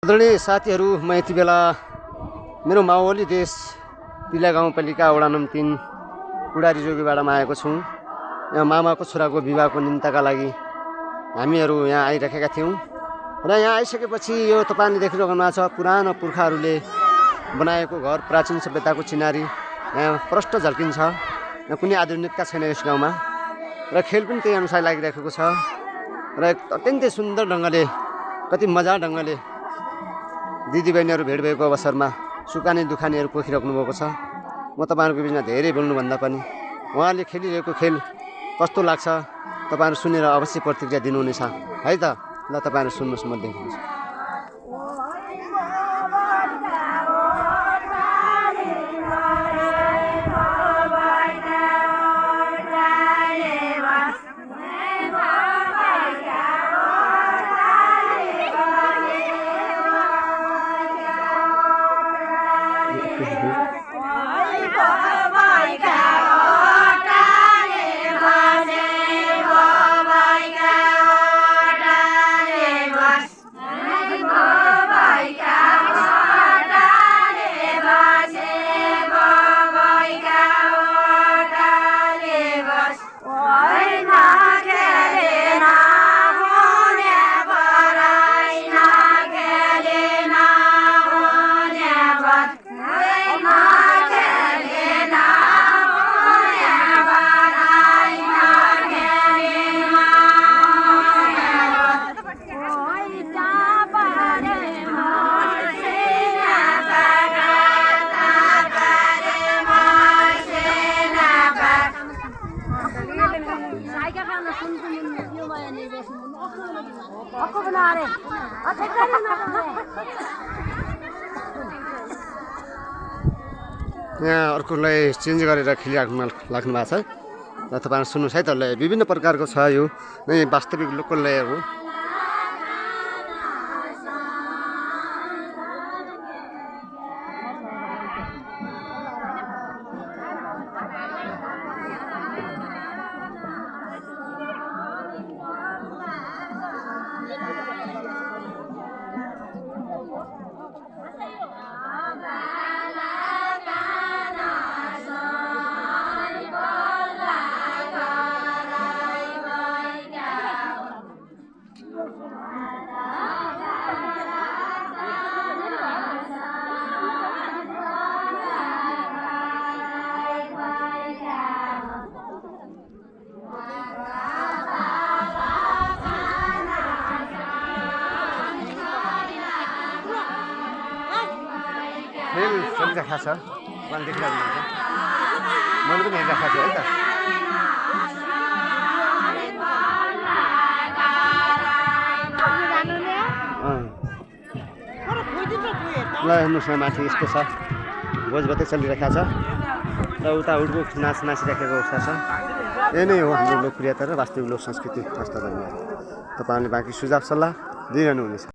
आदरणीय साथीहरू, म यति बेला मेरो माओवाली देश तिला गाउँपालिका वडा नम्बर 3 कुडारी जोगीबाडामा आएको छु। यहाँ मामाको छोराको विवाहको निम्ताका लागि हामीहरू यहाँ आइराखेका थियौँ र यहाँ आइसकेपछि यो तपाईले देखिरहनु भएको छ पुरानो पुर्खाहरूले बनाएको घर, प्राचीन सभ्यताको चिनारी यहाँ प्रष्ट झल्किन्छ। यहाँ कुनै आधुनिकता छैन यस गाउँमा र खेल पनि त्यही अनुसार लागिरहेको छ र अत्यन्तै सुन्दर ढङ्गले, कति मजा ढङ्गले दिदीबहिनीहरू भेट भएको अवसरमा सुकानी दुखानीहरू पोखिराख्नु भएको छ। म तपाईहरुको बिचमा धेरै बोल्नुभन्दा पनि उहाँले खेलिरहेको खेल कस्तो लाग्छ तपाईहरु सुनेर अवश्य प्रतिक्रिया दिनुहुनेछ है त। ल तपाईहरु सुन्नुस्, म देख्छु। यहाँ अर्कोलाई चेन्ज गरेर खेलिराख्नु लाग्नु भएको छ र तपाईहरु सुन्नुस् है त। विभिन्न प्रकारको छ, यो नै वास्तविक लोकल लय हो। खेल चलिरहेको छ, उहाँले देखिरहेको हुन्छ, मैले पनि हेरिरहेको छु है त। ल हेर्नुहोस् न, माथि यस्तो छ, भोजभातै चलिरहेको छ र उता उडको नाच नाचिराखेको अवस्था छ। यही नै हो हाम्रो लोकप्रियता र वास्तविक लोक संस्कृति। हस्त धन्यवाद। तपाईहरुले बाँकी सुझाव सल्लाह दिइरहनुहुनेछ।